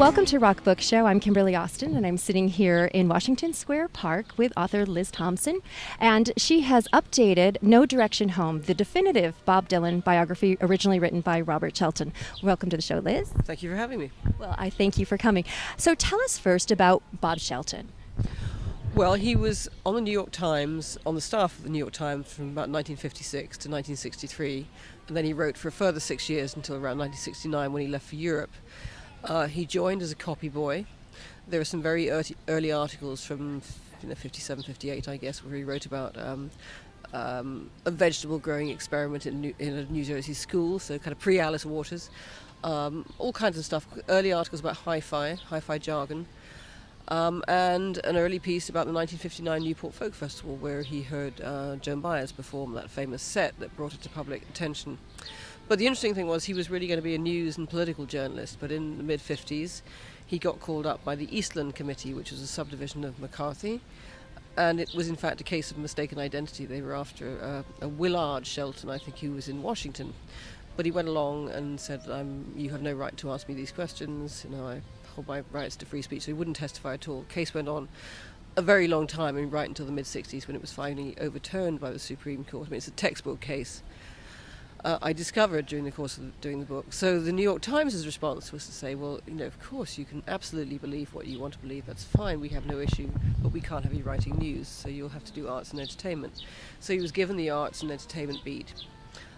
Welcome to Rock Book Show. I'm Kimberly Austin, and I'm sitting here in Washington Square Park with author Liz Thomson. And she has updated No Direction Home, the definitive Bob Dylan biography originally written by Bob Shelton. Welcome to the show, Liz. Thank you for having me. Well, I thank you for coming. So tell us first about Bob Shelton. Well, he was on the New York Times, on the staff of the New York Times from about 1956 to 1963, and then he wrote for a further 6 years until around 1969 when he left for Europe. He joined as a copy boy. There are some very early articles from 57, 58, I guess, where he wrote about a vegetable growing experiment in a New Jersey school, so kind of pre-Alice Waters. All kinds of stuff, early articles about hi-fi jargon. And an early piece about the 1959 Newport Folk Festival, where he heard Joan Baez perform that famous set that brought it to public attention. But the interesting thing was he was really going to be a news and political journalist, but in the mid-50s he got called up by the Eastland Committee, which was a subdivision of McCarthy, and it was in fact a case of mistaken identity. They were after a Willard Shelton, I think, who was in Washington. But he went along and said, you have no right to ask me these questions, I hold my rights to free speech, so he wouldn't testify at all. The case went on a very long time, right until the mid-60s when it was finally overturned by the Supreme Court. It's a textbook case. I discovered during the course of doing the book. So the New York Times' response was to say, well, of course you can absolutely believe what you want to believe, that's fine, we have no issue, but we can't have you writing news, so you'll have to do arts and entertainment. So he was given the arts and entertainment beat.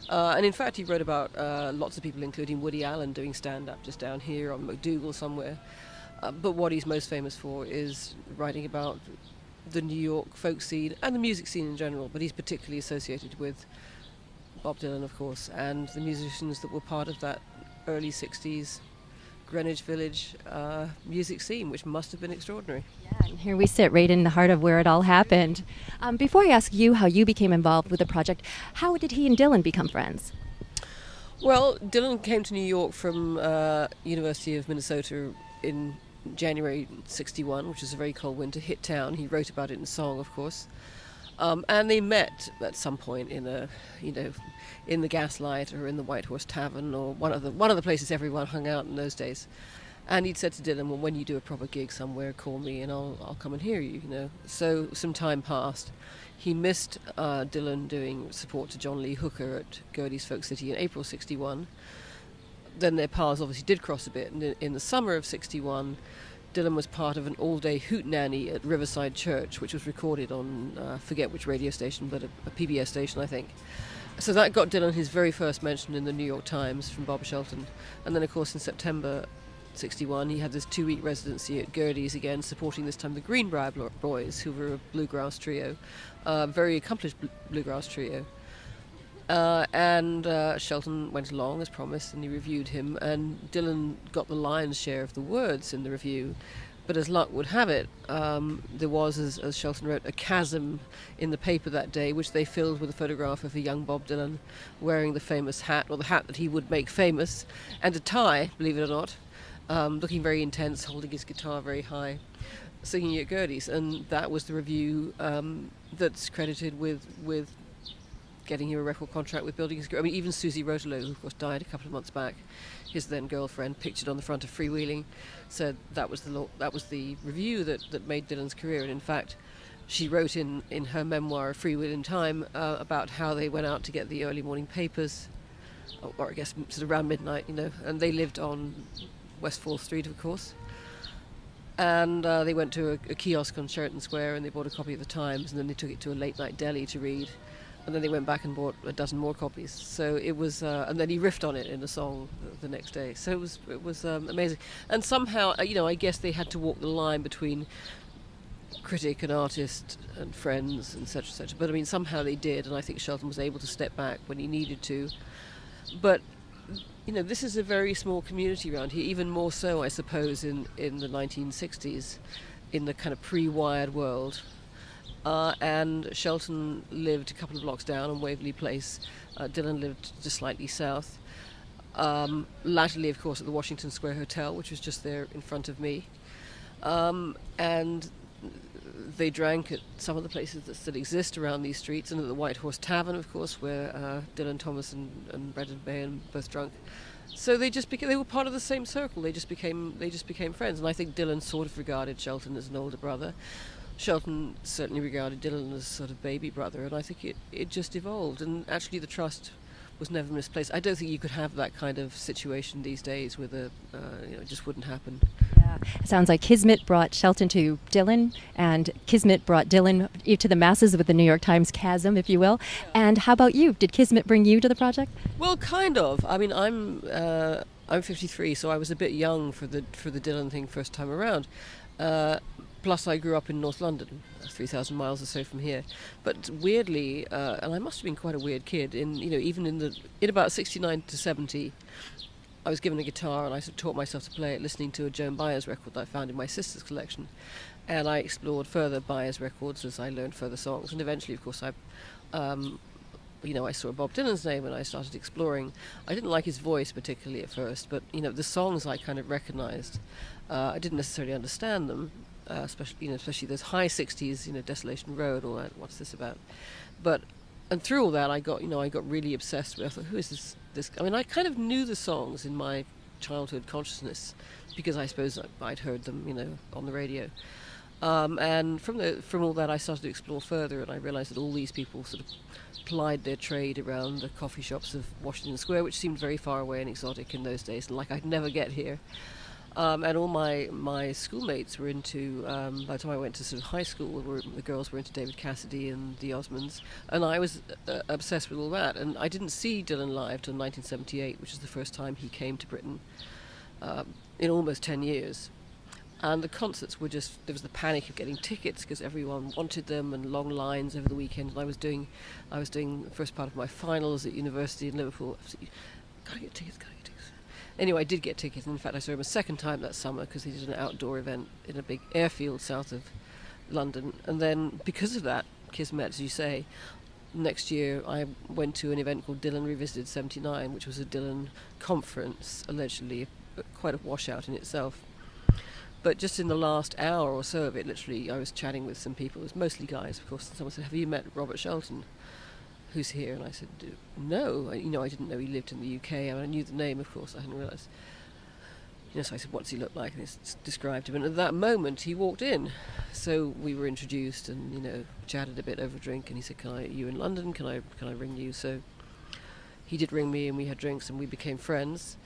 And in fact he wrote about lots of people, including Woody Allen, doing stand-up just down here on MacDougal somewhere. But what he's most famous for is writing about the New York folk scene and the music scene in general, but he's particularly associated with Bob Dylan, of course, and the musicians that were part of that early 60s Greenwich Village music scene, which must have been extraordinary. Yeah, and here we sit right in the heart of where it all happened. Before I ask you how you became involved with the project, how did he and Dylan become friends? Well, Dylan came to New York from University of Minnesota in January 61, which is a very cold winter, hit town. He wrote about it in song, of course. And they met at some point in in the Gaslight or in the White Horse Tavern or one of the places everyone hung out in those days. And he'd said to Dylan, well, when you do a proper gig somewhere, call me and I'll come and hear you, So some time passed. He missed Dylan doing support to John Lee Hooker at Gerde's Folk City in April 61. Then their paths obviously did cross a bit. And in the summer of 61, Dylan was part of an all-day hootenanny at Riverside Church, which was recorded on, I forget which radio station, but a PBS station, I think. So that got Dylan his very first mention in the New York Times from Bob Shelton. And then, of course, in September 61, he had this 2-week residency at Gerde's again, supporting this time the Greenbrier Boys, who were a bluegrass trio, very accomplished bluegrass trio. And Shelton went along as promised, and he reviewed him, and Dylan got the lion's share of the words in the review. But as luck would have it, there was, as Shelton wrote, a chasm in the paper that day, which they filled with a photograph of a young Bob Dylan wearing the famous hat, or the hat that he would make famous, and a tie, believe it or not, looking very intense, holding his guitar very high, singing at Gerde's. And that was the review that's credited with getting him a record contract with building his career. Even Susie Rotolo, who of course died a couple of months back, his then girlfriend, pictured on the front of Freewheeling, said that was the review that made Dylan's career. And in fact, she wrote in her memoir, Freewheeling Time, about how they went out to get the early morning papers, or I guess sort of around midnight, and they lived on West 4th Street, of course. And they went to a kiosk on Sheraton Square and they bought a copy of the Times, and then they took it to a late night deli to read. And then they went back and bought a dozen more copies. So it was, and then he riffed on it in a song the next day. So it was amazing. And somehow, I guess they had to walk the line between critic and artist and friends and such and such. But somehow they did, and I think Shelton was able to step back when he needed to. But this is a very small community around here, even more so, I suppose, in the 1960s, in the kind of pre-Wired world. And Shelton lived a couple of blocks down on Waverly Place. Dylan lived just slightly south. Latterly, of course, at the Washington Square Hotel, which was just there in front of me. And they drank at some of the places that still exist around these streets, and at the White Horse Tavern, of course, where Dylan, Thomas, and Brendan Mahan both drunk. So they were part of the same circle. They just became friends. And I think Dylan sort of regarded Shelton as an older brother. Shelton certainly regarded Dylan as sort of baby brother, and I think it just evolved. And actually, the trust was never misplaced. I don't think you could have that kind of situation these days with it just wouldn't happen. Yeah, sounds like Kismet brought Shelton to Dylan, and Kismet brought Dylan to the masses with the New York Times chasm, if you will. And how about you? Did Kismet bring you to the project? Well, kind of. I mean, I'm 53, so I was a bit young for the Dylan thing first time around. Plus, I grew up in North London, 3,000 miles or so from here. But weirdly, and I must have been quite a weird kid. Even in about 69 to 70, I was given a guitar and I sort of taught myself to play it, listening to a Joan Baez record that I found in my sister's collection. And I explored further Baez records as I learned further songs. And eventually, of course, I saw Bob Dylan's name and I started exploring. I didn't like his voice particularly at first, but the songs I kind of recognized. I didn't necessarily understand them. Especially those high 60s, Desolation Road, all that. What's this about? And through all that, I got really obsessed with. I thought, who is this? I mean, I kind of knew the songs in my childhood consciousness because I suppose I'd heard them, on the radio. And from all that, I started to explore further, and I realized that all these people sort of plied their trade around the coffee shops of Washington Square, which seemed very far away and exotic in those days, and like I'd never get here. And all my schoolmates were into, by the time I went to sort of high school, the girls were into David Cassidy and the Osmonds, and I was obsessed with all that. And I didn't see Dylan live till 1978, which is the first time he came to Britain in almost 10 years. And the concerts were there was the panic of getting tickets because everyone wanted them, and long lines over the weekend. And I was doing the first part of my finals at university in Liverpool. Gotta get tickets. Anyway, I did get tickets, and in fact I saw him a second time that summer because he did an outdoor event in a big airfield south of London. And then, because of that, Kismet, as you say, next year I went to an event called Dylan Revisited 79, which was a Dylan conference, allegedly quite a washout in itself. But just in the last hour or so of it, literally, I was chatting with some people. It was mostly guys, of course. And someone said, "Have you met Robert Shelton, who's here?" And I said, "No, I didn't know he lived in the UK. I mean, I knew the name, of course. I hadn't realised." So I said, "What does he look like?" And I described him. And at that moment, he walked in. So we were introduced and, chatted a bit over a drink. And he said, "Are you in London? Can I ring you?" So he did ring me, and we had drinks, and we became friends.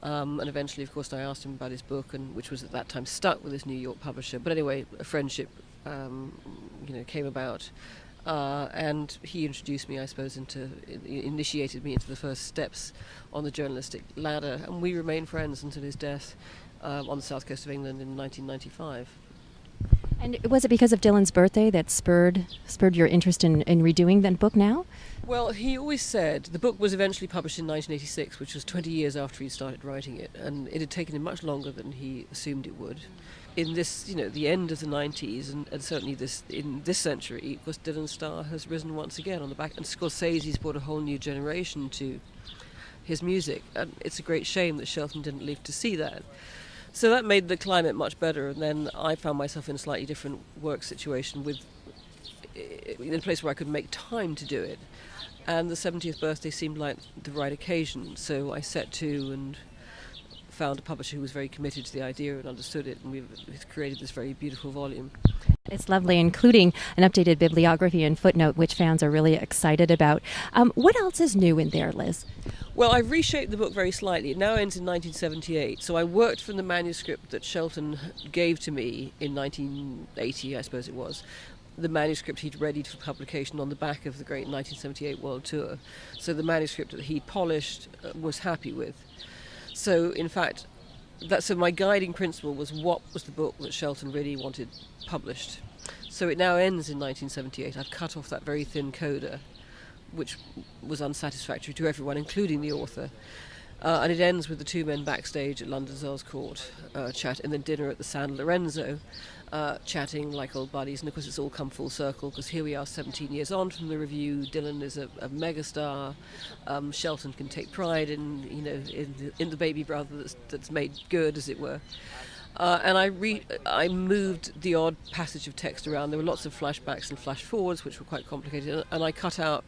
And eventually, of course, I asked him about his book, which was at that time stuck with his New York publisher. But anyway, a friendship, came about. And he introduced me, I suppose, initiated me into the first steps on the journalistic ladder, and we remained friends until his death on the south coast of England in 1995. And was it because of Dylan's birthday that spurred your interest in redoing that book now? Well, he always said the book was eventually published in 1986, which was 20 years after he started writing it, and it had taken him much longer than he assumed it would. In this, the end of the 90s, and certainly in this century, of course, Dylan's star has risen once again on the back, and Scorsese's brought a whole new generation to his music, and it's a great shame that Shelton didn't live to see that. So that made the climate much better, and then I found myself in a slightly different work situation in a place where I could make time to do it. And the 70th birthday seemed like the right occasion, so I set to and found a publisher who was very committed to the idea and understood it, and we've created this very beautiful volume. It's lovely, including an updated bibliography and footnote, which fans are really excited about. What else is new in there, Liz? Well, I've reshaped the book very slightly. It now ends in 1978, so I worked from the manuscript that Shelton gave to me in 1980, I suppose it was. The manuscript he'd readied for publication on the back of the great 1978 World Tour. So the manuscript that he polished was happy with. So, in fact, so my guiding principle was what was the book that Shelton really wanted published. So it now ends in 1978. I've cut off that very thin coda, which was unsatisfactory to everyone, including the author. And it ends with the two men backstage at London's Earl's Court chat, and then dinner at the San Lorenzo, chatting like old buddies. And of course it's all come full circle, because here we are 17 years on from the review. Dylan is a megastar. Shelton can take pride in the baby brother that's made good, as it were. And I moved the odd passage of text around. There were lots of flashbacks and flash forwards, which were quite complicated, and I cut out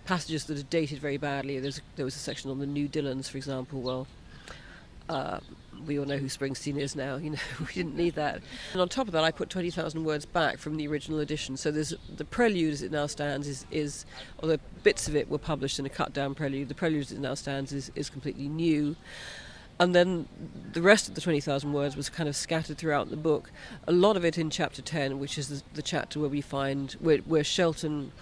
passages that are dated very badly. There was a section on the new Dylans, for example. Well, we all know who Springsteen is now. We didn't need that. And on top of that, I put 20,000 words back from the original edition. So there's the prelude as it now stands is although bits of it were published in a cut-down prelude, the prelude as it now stands is completely new. And then the rest of the 20,000 words was kind of scattered throughout the book. A lot of it in chapter 10, which is the chapter where we find where Shelton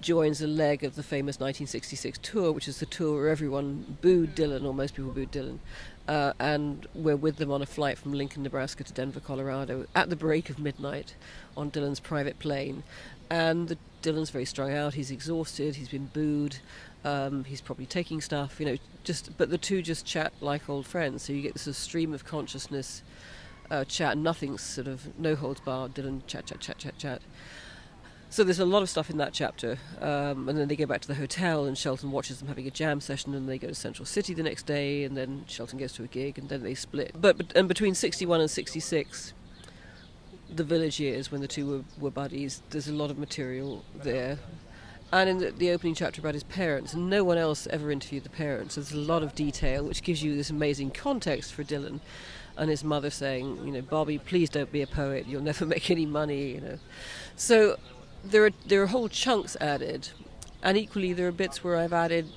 joins a leg of the famous 1966 tour, which is the tour where everyone booed Dylan, or most people booed Dylan. And we're with them on a flight from Lincoln, Nebraska to Denver, Colorado at the break of midnight on Dylan's private plane. And Dylan's very strung out, he's exhausted, he's been booed, he's probably taking stuff, but the two just chat like old friends. So you get this sort of stream of consciousness chat, nothing's sort of no holds barred, Dylan chat. So there's a lot of stuff in that chapter, and then they go back to the hotel and Shelton watches them having a jam session, and they go to Central City the next day, and then Shelton goes to a gig, and then they split. And between 61 and 66, the Village years when the two were buddies, there's a lot of material there. And in the opening chapter about his parents, and no one else ever interviewed the parents, so there's a lot of detail which gives you this amazing context for Dylan. And his mother saying, Bobby, please don't be a poet, you'll never make any money, So there are whole chunks added, and equally there are bits where I've added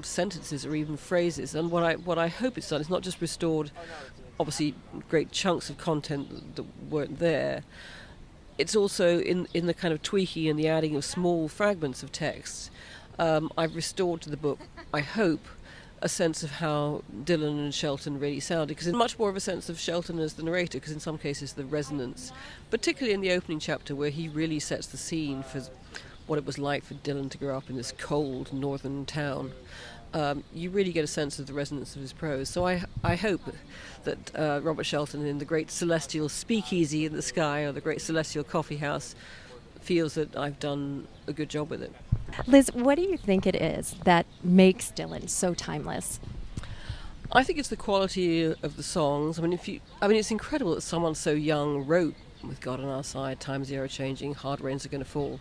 sentences or even phrases. And what I hope it's done is not just restored, obviously, great chunks of content that weren't there. It's also in the kind of tweaking and the adding of small fragments of text. I've restored to the book, I hope, a sense of how Dylan and Shelton really sounded, because it's much more of a sense of Shelton as the narrator, because in some cases the resonance, particularly in the opening chapter where he really sets the scene for what it was like for Dylan to grow up in this cold northern town, you really get a sense of the resonance of his prose. So I hope that Robert Shelton in the great celestial speakeasy in the sky, or the great celestial coffee house, feels that I've done a good job with it. Liz, what do you think it is that makes Dylan so timeless? I think it's the quality of the songs. It's incredible that someone so young wrote With God on Our Side, Times They Are Changing, Hard Rains Are Going to Fall.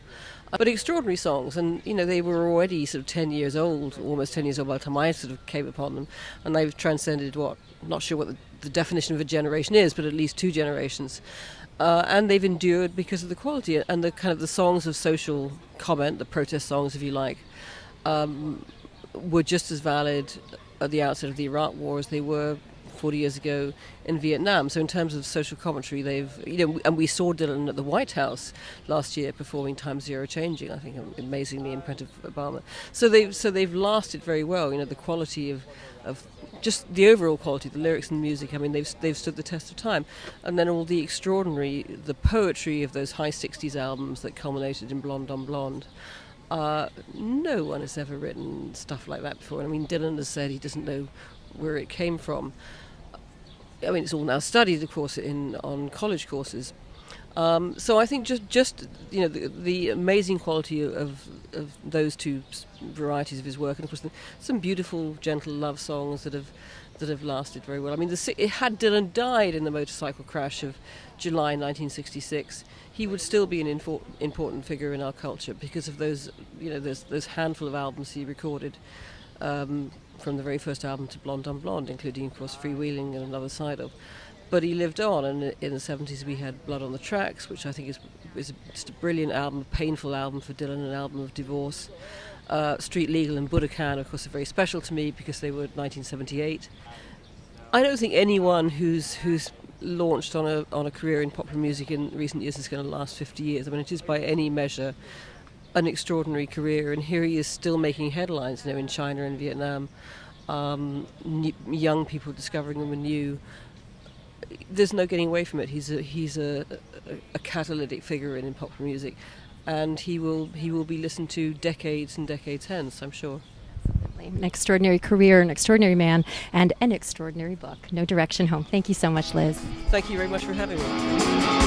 But extraordinary songs, and they were already sort of 10 years old, almost 10 years old by the time I sort of came upon them, and they've transcended I'm not sure what the definition of a generation is, but at least two generations. And they've endured because of the quality and the kind of the songs of social comment, the protest songs, if you like, were just as valid at the outset of the Iraq War as they were 40 years ago in Vietnam. So in terms of social commentary, and we saw Dylan at the White House last year performing Times They Are Changing, I think amazingly in front of Obama. So they've lasted very well. The quality of just the overall quality, the lyrics and the music. They've stood the test of time. And then all the the poetry of those high 60s albums that culminated in Blonde on Blonde. No one has ever written stuff like that before. Dylan has said he doesn't know where it came from. It's all now studied, of course, on college courses. So I think just the amazing quality of those two varieties of his work, and of course some beautiful, gentle love songs that have lasted very well. Had Dylan died in the motorcycle crash of July 1966, he would still be an important figure in our culture because of those handful of albums he recorded. From the very first album to Blonde on Blonde, including, of course, Freewheeling and Another Side of. But he lived on, and in the 70s we had Blood on the Tracks, which I think is just a brilliant album, a painful album for Dylan, an album of divorce. Street Legal and Budokan, of course, are very special to me because they were 1978. I don't think anyone who's launched on a career in popular music in recent years is going to last 50 years. It is by any measure an extraordinary career, and here he is still making headlines, in China and Vietnam, young people discovering them anew. There's no getting away from it. He's a catalytic figure in popular music, and he will be listened to decades and decades hence, I'm sure. Absolutely. An extraordinary career, an extraordinary man, and an extraordinary book. No Direction Home. Thank you so much, Liz. Thank you very much for having me.